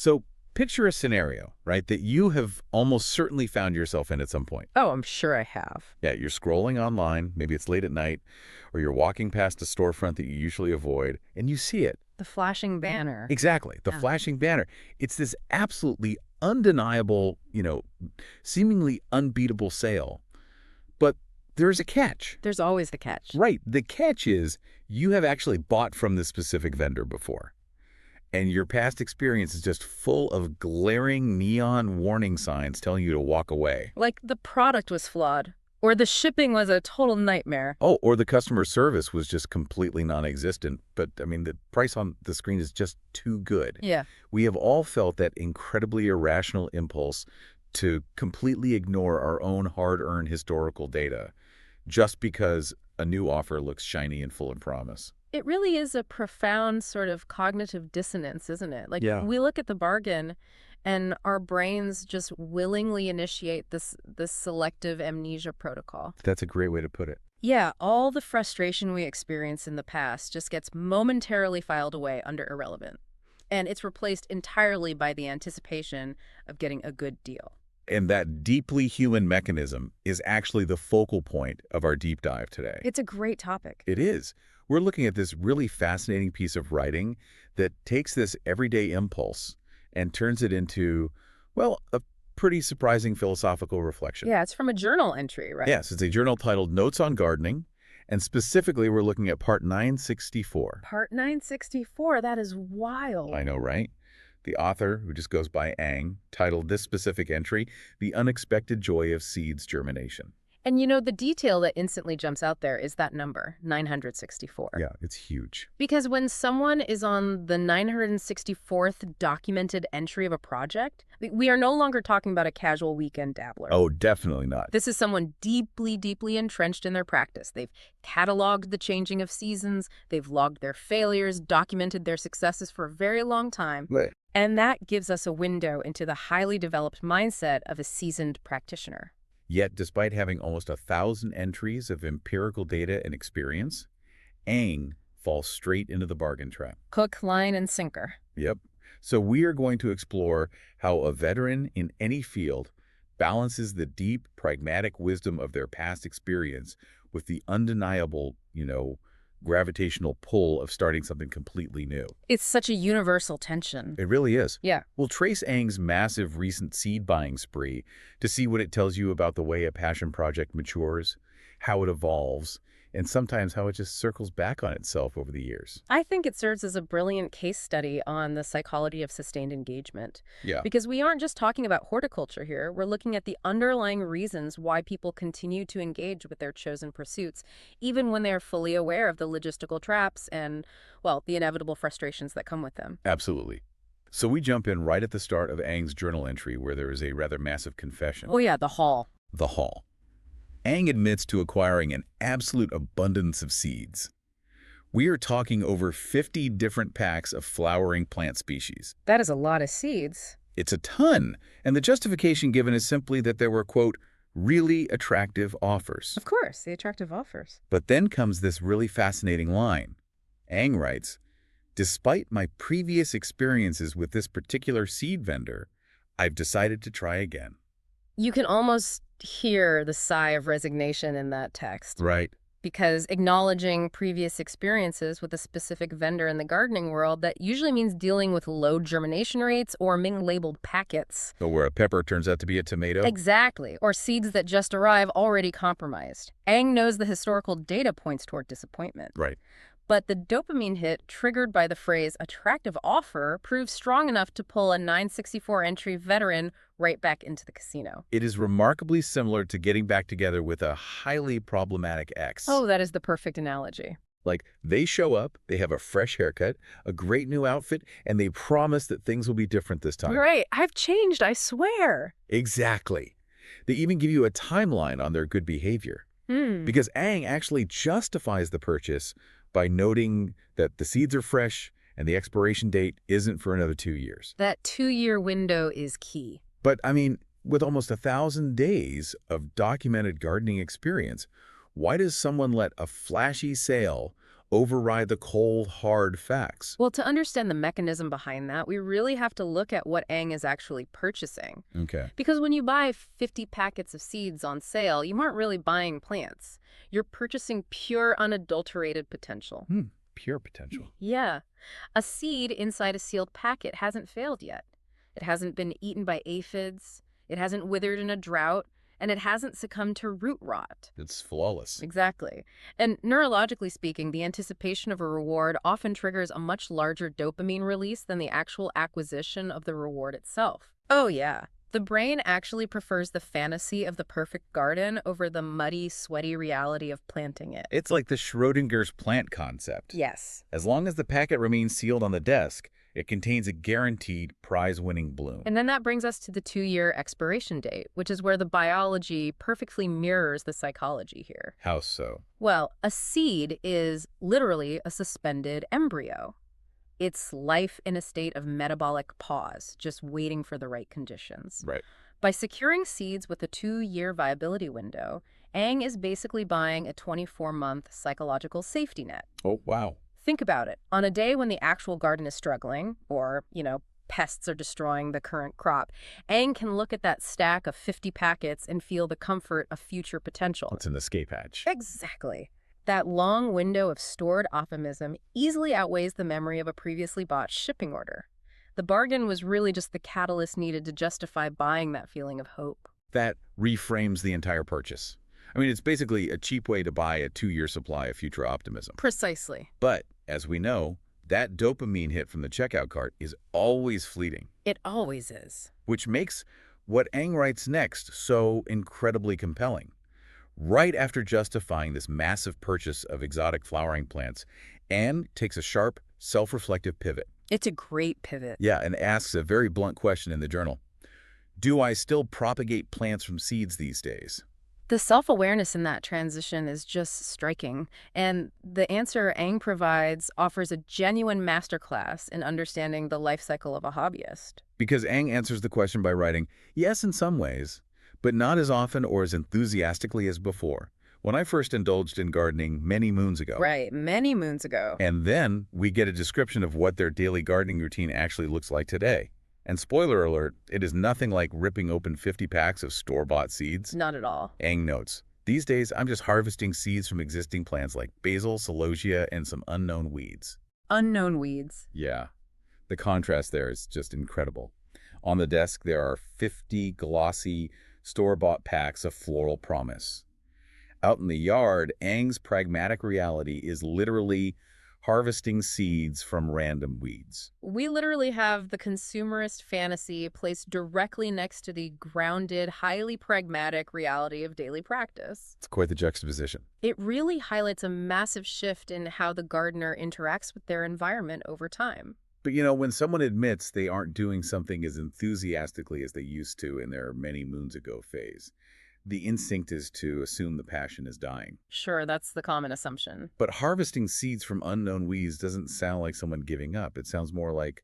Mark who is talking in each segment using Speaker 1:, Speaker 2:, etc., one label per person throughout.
Speaker 1: So picture a scenario, right, that you have almost certainly found yourself in at some point.
Speaker 2: Oh, I'm sure I have.
Speaker 1: Yeah, you're scrolling online, maybe it's late at night, or you're walking past a storefront that you usually avoid, and you see it.
Speaker 2: The flashing banner.
Speaker 1: Exactly, the
Speaker 2: Yeah.
Speaker 1: flashing banner. It's this absolutely undeniable, seemingly unbeatable sale. But there's a catch.
Speaker 2: There's always the catch.
Speaker 1: Right, the catch is you have actually bought from this specific vendor before. And your past experience is just full of glaring neon warning signs telling you to walk away.
Speaker 2: Like the product was flawed, or the shipping was a total nightmare.
Speaker 1: Oh, or the customer service was just completely non-existent. But, I mean, the price on the screen is just too good.
Speaker 2: Yeah.
Speaker 1: We have all felt that incredibly irrational impulse to completely ignore our own hard-earned historical data just because a new offer looks shiny and full of promise.
Speaker 2: It really is a profound sort of cognitive dissonance, isn't it? Like,
Speaker 1: Yeah.
Speaker 2: we look at the bargain and our brains just willingly initiate this selective amnesia protocol.
Speaker 1: That's a great way to put it.
Speaker 2: Yeah, all the frustration we experienced in the past just gets momentarily filed away under irrelevant. And it's replaced entirely by the anticipation of getting a good deal.
Speaker 1: And that deeply human mechanism is actually the focal point of our deep dive today.
Speaker 2: It's a great topic.
Speaker 1: It is. We're looking at this really fascinating piece of writing that takes this everyday impulse and turns it into, well, a pretty surprising philosophical reflection.
Speaker 2: Yeah, it's from a journal entry, right?
Speaker 1: Yes, it's a journal titled Notes on Gardening, and specifically we're looking at part 964.
Speaker 2: Part 964, that is wild.
Speaker 1: I know, right? The author, who just goes by Ang, titled this specific entry, The Unexpected Joy of Seeds Germination.
Speaker 2: And you know, the detail that instantly jumps out there is that number, 964.
Speaker 1: Yeah, it's huge.
Speaker 2: Because when someone is on the 964th documented entry of a project, we are no longer talking about a casual weekend dabbler.
Speaker 1: Oh, definitely not.
Speaker 2: This is someone deeply, deeply entrenched in their practice. They've cataloged the changing of seasons, they've logged their failures, documented their successes for a very long time.
Speaker 1: Right.
Speaker 2: And that gives us a window into the highly developed mindset of a seasoned practitioner.
Speaker 1: Yet, despite having almost 1,000 entries of empirical data and experience, Ang falls straight into the bargain trap.
Speaker 2: Hook, line, and sinker.
Speaker 1: Yep. So we are going to explore how a veteran in any field balances the deep, pragmatic wisdom of their past experience with the undeniable, gravitational pull of starting something completely new.
Speaker 2: It's such a universal tension.
Speaker 1: It really is.
Speaker 2: Yeah.
Speaker 1: We'll trace Ang's massive recent seed buying spree to see what it tells you about the way a passion project matures, how it evolves, and sometimes how it just circles back on itself over the years.
Speaker 2: I think it serves as a brilliant case study on the psychology of sustained engagement.
Speaker 1: Yeah.
Speaker 2: Because we aren't just talking about horticulture here. We're looking at the underlying reasons why people continue to engage with their chosen pursuits, even when they're fully aware of the logistical traps and, well, the inevitable frustrations that come with them.
Speaker 1: Absolutely. So we jump in right at the start of Ang's journal entry where there is a rather massive confession.
Speaker 2: Oh yeah, the haul.
Speaker 1: The haul. Ang admits to acquiring an absolute abundance of seeds. We are talking over 50 different packs of flowering plant species.
Speaker 2: That is a lot of seeds.
Speaker 1: It's a ton, and the justification given is simply that there were, quote, really attractive offers.
Speaker 2: Of course, the attractive offers.
Speaker 1: But then comes this really fascinating line. Ang writes, despite my previous experiences with this particular seed vendor, I've decided to try again.
Speaker 2: You can almost hear the sigh of resignation in that text.
Speaker 1: Right.
Speaker 2: Because acknowledging previous experiences with a specific vendor in the gardening world, that usually means dealing with low germination rates or Ming-labeled packets.
Speaker 1: So where a pepper turns out to be a tomato?
Speaker 2: Exactly. Or seeds that just arrive already compromised. Ang knows the historical data points toward disappointment.
Speaker 1: Right.
Speaker 2: But the dopamine hit triggered by the phrase attractive offer proves strong enough to pull a 964 entry veteran right back into the casino.
Speaker 1: It is remarkably similar to getting back together with a highly problematic ex.
Speaker 2: Oh, that is the perfect analogy.
Speaker 1: Like, they show up, they have a fresh haircut, a great new outfit, and they promise that things will be different this time.
Speaker 2: Right. I've changed, I swear.
Speaker 1: Exactly. They even give you a timeline on their good behavior. Because Ang actually justifies the purchase by noting that the seeds are fresh and the expiration date isn't for another 2 years.
Speaker 2: That 2-year window is key.
Speaker 1: But, I mean, with almost 1,000 days of documented gardening experience, why does someone let a flashy sale override the cold, hard facts.
Speaker 2: Well, to understand the mechanism behind that, we really have to look at what Aang is actually purchasing.
Speaker 1: Okay.
Speaker 2: Because when you buy 50 packets of seeds on sale, you aren't really buying plants. You're purchasing pure, unadulterated potential.
Speaker 1: Pure potential.
Speaker 2: Yeah. A seed inside a sealed packet hasn't failed yet. It hasn't been eaten by aphids. It hasn't withered in a drought. And it hasn't succumbed to root rot.
Speaker 1: It's flawless.
Speaker 2: Exactly. And neurologically speaking, the anticipation of a reward often triggers a much larger dopamine release than the actual acquisition of the reward itself. Oh, yeah. The brain actually prefers the fantasy of the perfect garden over the muddy, sweaty reality of planting it.
Speaker 1: It's like the Schrodinger's plant concept.
Speaker 2: Yes.
Speaker 1: As long as the packet remains sealed on the desk, it contains a guaranteed prize-winning bloom.
Speaker 2: And then that brings us to the 2-year expiration date, which is where the biology perfectly mirrors the psychology here.
Speaker 1: How so?
Speaker 2: Well, a seed is literally a suspended embryo. It's life in a state of metabolic pause, just waiting for the right conditions.
Speaker 1: Right.
Speaker 2: By securing seeds with a 2-year viability window, Aang is basically buying a 24-month psychological safety net.
Speaker 1: Oh, wow.
Speaker 2: Think about it. On a day when the actual garden is struggling, or, pests are destroying the current crop, Aang can look at that stack of 50 packets and feel the comfort of future potential.
Speaker 1: It's an escape hatch.
Speaker 2: Exactly. That long window of stored optimism easily outweighs the memory of a previously bought shipping order. The bargain was really just the catalyst needed to justify buying that feeling of hope.
Speaker 1: That reframes the entire purchase. I mean, it's basically a cheap way to buy a 2-year supply of future optimism.
Speaker 2: Precisely.
Speaker 1: But, as we know, that dopamine hit from the checkout cart is always fleeting.
Speaker 2: It always is.
Speaker 1: Which makes what Aang writes next so incredibly compelling. Right after justifying this massive purchase of exotic flowering plants, Aang takes a sharp, self-reflective pivot.
Speaker 2: It's a great pivot.
Speaker 1: Yeah, and asks a very blunt question in the journal. Do I still propagate plants from seeds these days?
Speaker 2: The self-awareness in that transition is just striking, and the answer Aang provides offers a genuine masterclass in understanding the life cycle of a hobbyist.
Speaker 1: Because Aang answers the question by writing, yes, in some ways, but not as often or as enthusiastically as before, when I first indulged in gardening many moons ago.
Speaker 2: Right, many moons ago.
Speaker 1: And then we get a description of what their daily gardening routine actually looks like today. And spoiler alert, it is nothing like ripping open 50 packs of store-bought seeds.
Speaker 2: Not at all.
Speaker 1: Aang notes, these days I'm just harvesting seeds from existing plants like basil, celosia, and some unknown weeds.
Speaker 2: Unknown weeds.
Speaker 1: Yeah, the contrast there is just incredible. On the desk, there are 50 glossy, store-bought packs of floral promise. Out in the yard, Aang's pragmatic reality is literally harvesting seeds from random weeds.
Speaker 2: We literally have the consumerist fantasy placed directly next to the grounded, highly pragmatic reality of daily practice.
Speaker 1: It's quite the juxtaposition.
Speaker 2: It really highlights a massive shift in how the gardener interacts with their environment over time.
Speaker 1: But when someone admits they aren't doing something as enthusiastically as they used to in their many moons ago phase, the instinct is to assume the passion is dying.
Speaker 2: Sure, that's the common assumption.
Speaker 1: But harvesting seeds from unknown weeds doesn't sound like someone giving up. It sounds more like,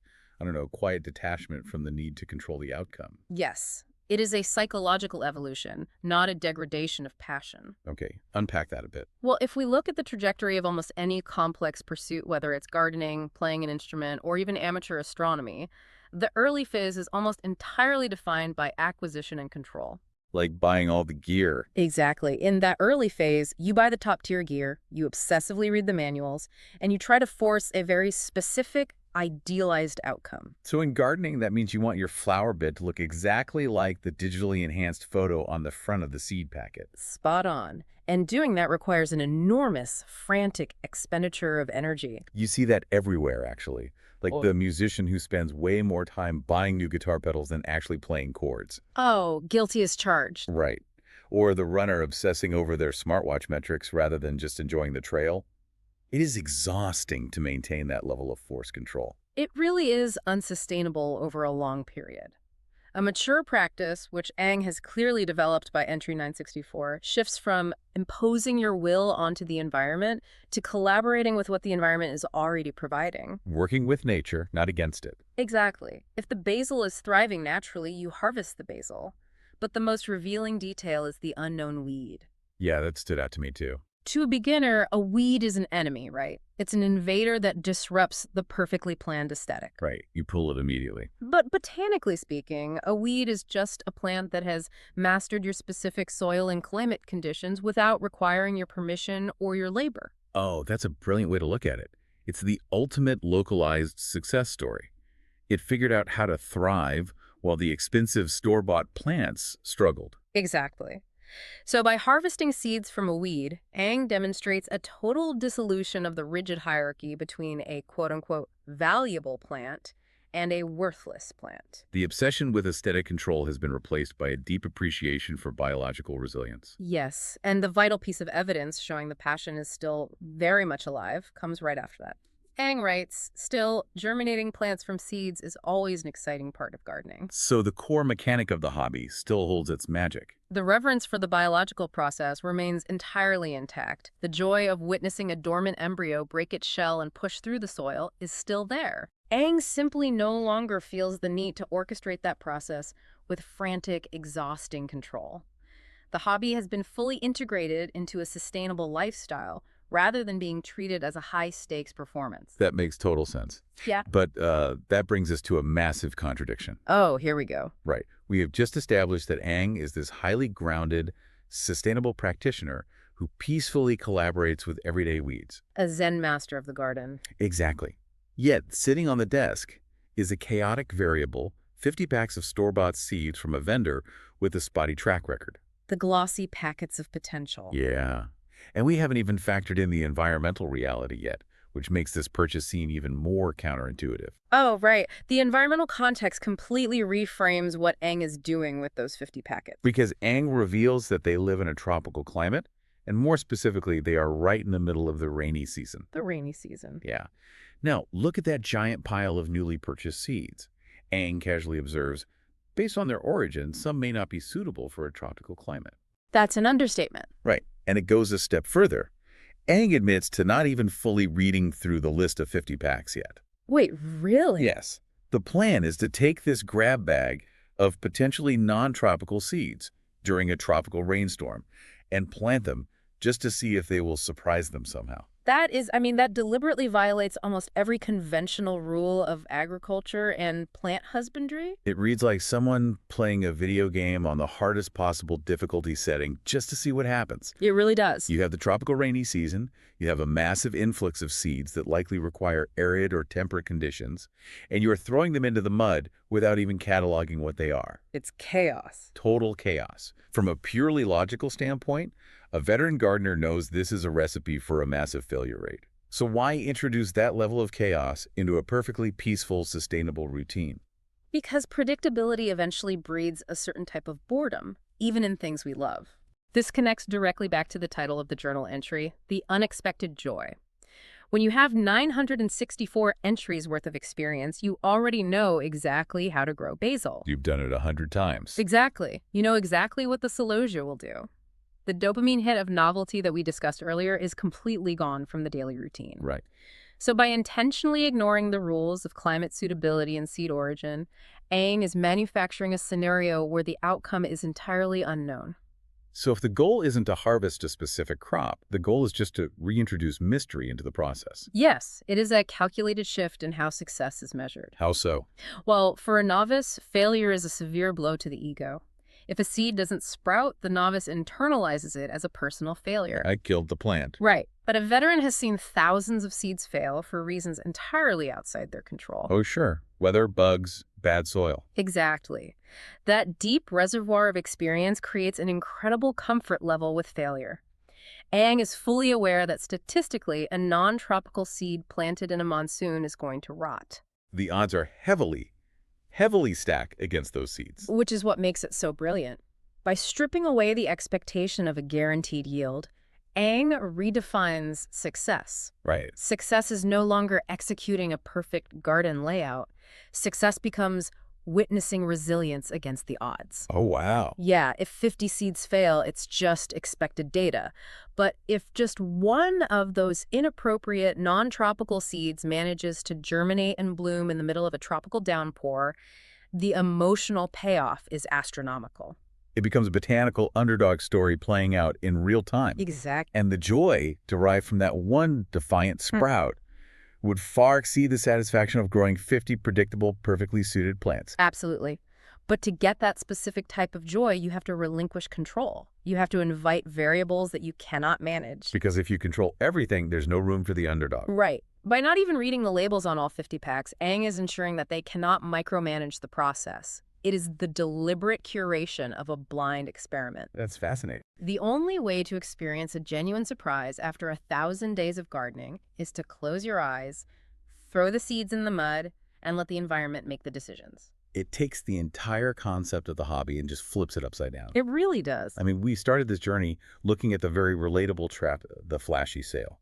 Speaker 1: quiet detachment from the need to control the outcome.
Speaker 2: Yes, it is a psychological evolution, not a degradation of passion.
Speaker 1: Okay, unpack that a bit.
Speaker 2: Well, if we look at the trajectory of almost any complex pursuit, whether it's gardening, playing an instrument, or even amateur astronomy, the early phase is almost entirely defined by acquisition and control.
Speaker 1: Like buying all the gear.
Speaker 2: Exactly. In that early phase, you buy the top-tier gear, you obsessively read the manuals, and you try to force a very specific, idealized outcome.
Speaker 1: So in gardening, that means you want your flower bed to look exactly like the digitally enhanced photo on the front of the seed packet.
Speaker 2: Spot on. And doing that requires an enormous, frantic expenditure of energy.
Speaker 1: You see that everywhere, actually. Like the musician who spends way more time buying new guitar pedals than actually playing chords.
Speaker 2: Oh, guilty as charged.
Speaker 1: Right. Or the runner obsessing over their smartwatch metrics rather than just enjoying the trail. It is exhausting to maintain that level of force control.
Speaker 2: It really is unsustainable over a long period. A mature practice, which Aang has clearly developed by entry 964, shifts from imposing your will onto the environment to collaborating with what the environment is already providing.
Speaker 1: Working with nature, not against it.
Speaker 2: Exactly. If the basil is thriving naturally, you harvest the basil. But the most revealing detail is the unknown weed.
Speaker 1: Yeah, that stood out to me too.
Speaker 2: To a beginner, a weed is an enemy, right? It's an invader that disrupts the perfectly planned aesthetic.
Speaker 1: Right. You pull it immediately.
Speaker 2: But botanically speaking, a weed is just a plant that has mastered your specific soil and climate conditions without requiring your permission or your labor.
Speaker 1: Oh, that's a brilliant way to look at it. It's the ultimate localized success story. It figured out how to thrive while the expensive store-bought plants struggled.
Speaker 2: Exactly. So by harvesting seeds from a weed, Ang demonstrates a total dissolution of the rigid hierarchy between a quote-unquote valuable plant and a worthless plant.
Speaker 1: The obsession with aesthetic control has been replaced by a deep appreciation for biological resilience.
Speaker 2: Yes, and the vital piece of evidence showing the passion is still very much alive comes right after that. Ang writes, still, germinating plants from seeds is always an exciting part of gardening.
Speaker 1: So the core mechanic of the hobby still holds its magic.
Speaker 2: The reverence for the biological process remains entirely intact. The joy of witnessing a dormant embryo break its shell and push through the soil is still there. Ang simply no longer feels the need to orchestrate that process with frantic, exhausting control. The hobby has been fully integrated into a sustainable lifestyle rather than being treated as a high-stakes performance.
Speaker 1: That makes total sense.
Speaker 2: Yeah.
Speaker 1: But that brings us to a massive contradiction.
Speaker 2: Oh, here we go.
Speaker 1: Right. We have just established that Ang is this highly grounded, sustainable practitioner who peacefully collaborates with everyday weeds.
Speaker 2: A Zen master of the garden.
Speaker 1: Exactly. Yet, sitting on the desk is a chaotic variable, 50 packs of store-bought seeds from a vendor with a spotty track record.
Speaker 2: The glossy packets of potential.
Speaker 1: Yeah. And we haven't even factored in the environmental reality yet, which makes this purchase seem even more counterintuitive.
Speaker 2: Oh, right. The environmental context completely reframes what Ang is doing with those 50 packets.
Speaker 1: Because Ang reveals that they live in a tropical climate, and more specifically, they are right in the middle of the rainy season.
Speaker 2: The rainy season.
Speaker 1: Yeah. Now, look at that giant pile of newly purchased seeds. Ang casually observes, based on their origin, some may not be suitable for a tropical climate.
Speaker 2: That's an understatement.
Speaker 1: Right. And it goes a step further. Ang admits to not even fully reading through the list of 50 packs yet.
Speaker 2: Wait, really?
Speaker 1: Yes. The plan is to take this grab bag of potentially non-tropical seeds during a tropical rainstorm and plant them just to see if they will surprise them somehow.
Speaker 2: That deliberately violates almost every conventional rule of agriculture and plant husbandry.
Speaker 1: It reads like someone playing a video game on the hardest possible difficulty setting just to see what happens.
Speaker 2: It really does.
Speaker 1: You have the tropical rainy season, you have a massive influx of seeds that likely require arid or temperate conditions, and you are throwing them into the mud without even cataloging what they are.
Speaker 2: It's chaos.
Speaker 1: Total chaos. From a purely logical standpoint, a veteran gardener knows this is a recipe for a massive failure rate. So why introduce that level of chaos into a perfectly peaceful, sustainable routine?
Speaker 2: Because predictability eventually breeds a certain type of boredom, even in things we love. This connects directly back to the title of the journal entry, The Unexpected Joy. When you have 964 entries worth of experience, you already know exactly how to grow basil.
Speaker 1: You've done it 100 times.
Speaker 2: Exactly. You know exactly what the celosia will do. The dopamine hit of novelty that we discussed earlier is completely gone from the daily routine.
Speaker 1: Right.
Speaker 2: So by intentionally ignoring the rules of climate suitability and seed origin, Ang is manufacturing a scenario where the outcome is entirely unknown.
Speaker 1: So if the goal isn't to harvest a specific crop, the goal is just to reintroduce mystery into the process.
Speaker 2: Yes, it is a calculated shift in how success is measured.
Speaker 1: How so?
Speaker 2: Well, for a novice, failure is a severe blow to the ego. If a seed doesn't sprout, the novice internalizes it as a personal failure.
Speaker 1: I killed the plant.
Speaker 2: Right. But a veteran has seen thousands of seeds fail for reasons entirely outside their control.
Speaker 1: Oh, sure. Weather, bugs, bad soil.
Speaker 2: Exactly. That deep reservoir of experience creates an incredible comfort level with failure. Ang is fully aware that statistically, a non-tropical seed planted in a monsoon is going to rot.
Speaker 1: The odds are heavily stacked against those seeds.
Speaker 2: Which is what makes it so brilliant. By stripping away the expectation of a guaranteed yield, Ang redefines success.
Speaker 1: Right.
Speaker 2: Success is no longer executing a perfect garden layout. Success becomes witnessing resilience against the odds.
Speaker 1: Oh, wow.
Speaker 2: Yeah, if 50 seeds fail, it's just expected data. But if just one of those inappropriate non-tropical seeds manages to germinate and bloom in the middle of a tropical downpour, the emotional payoff is astronomical.
Speaker 1: It becomes a botanical underdog story playing out in real time.
Speaker 2: Exactly.
Speaker 1: And the joy derived from that one defiant sprout would far exceed the satisfaction of growing 50 predictable, perfectly suited plants.
Speaker 2: Absolutely. But to get that specific type of joy, you have to relinquish control. You have to invite variables that you cannot manage.
Speaker 1: Because if you control everything, there's no room for the underdog.
Speaker 2: Right. By not even reading the labels on all 50 packs, Aang is ensuring that they cannot micromanage the process. It is the deliberate curation of a blind experiment.
Speaker 1: That's fascinating.
Speaker 2: The only way to experience a genuine surprise after 1,000 days of gardening is to close your eyes, throw the seeds in the mud, and let the environment make the decisions.
Speaker 1: It takes the entire concept of the hobby and just flips it upside down.
Speaker 2: It really does.
Speaker 1: I mean, we started this journey looking at the very relatable trap, the flashy sale.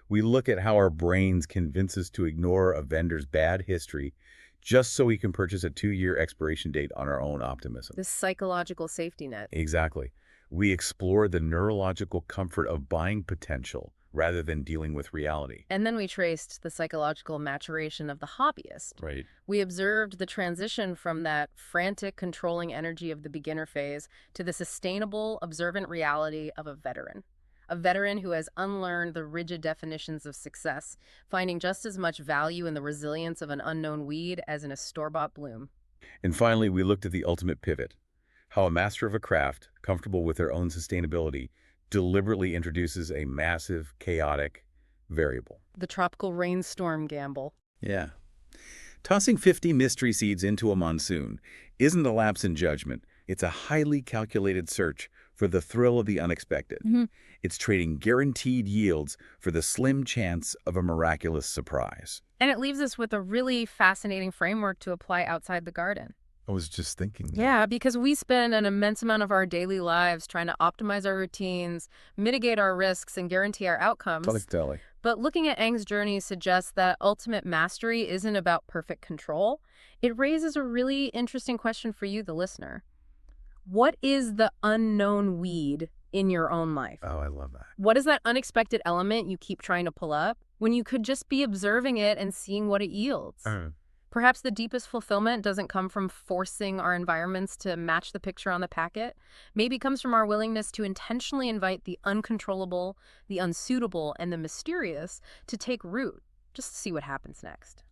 Speaker 1: We look at how our brains convince us to ignore a vendor's bad history just so we can purchase a 2-year expiration date on our own optimism.
Speaker 2: This psychological safety net.
Speaker 1: Exactly. We explore the neurological comfort of buying potential rather than dealing with reality.
Speaker 2: And then we traced the psychological maturation of the hobbyist.
Speaker 1: Right.
Speaker 2: We observed the transition from that frantic, controlling energy of the beginner phase to the sustainable, observant reality of a veteran. A veteran who has unlearned the rigid definitions of success, finding just as much value in the resilience of an unknown weed as in a store-bought bloom.
Speaker 1: And finally, we looked at the ultimate pivot, how a master of a craft, comfortable with their own sustainability, deliberately introduces a massive, chaotic variable.
Speaker 2: The tropical rainstorm gamble.
Speaker 1: Yeah. Tossing 50 mystery seeds into a monsoon isn't a lapse in judgment. It's a highly calculated search for the thrill of the unexpected. It's trading guaranteed yields for the slim chance of a miraculous surprise.
Speaker 2: And it leaves us with a really fascinating framework to apply outside the garden.
Speaker 1: I was just thinking.
Speaker 2: Yeah, because we spend an immense amount of our daily lives trying to optimize our routines, mitigate our risks, and guarantee our outcomes.
Speaker 1: Totally.
Speaker 2: But looking at Aang's journey suggests that ultimate mastery isn't about perfect control. It raises a really interesting question for you, the listener. What is the unknown weed in your own life?
Speaker 1: Oh, I love that.
Speaker 2: What is that unexpected element you keep trying to pull up when you could just be observing it and seeing what it yields? Perhaps the deepest fulfillment doesn't come from forcing our environments to match the picture on the packet. Maybe it comes from our willingness to intentionally invite the uncontrollable, the unsuitable, and the mysterious to take root, just to see what happens next.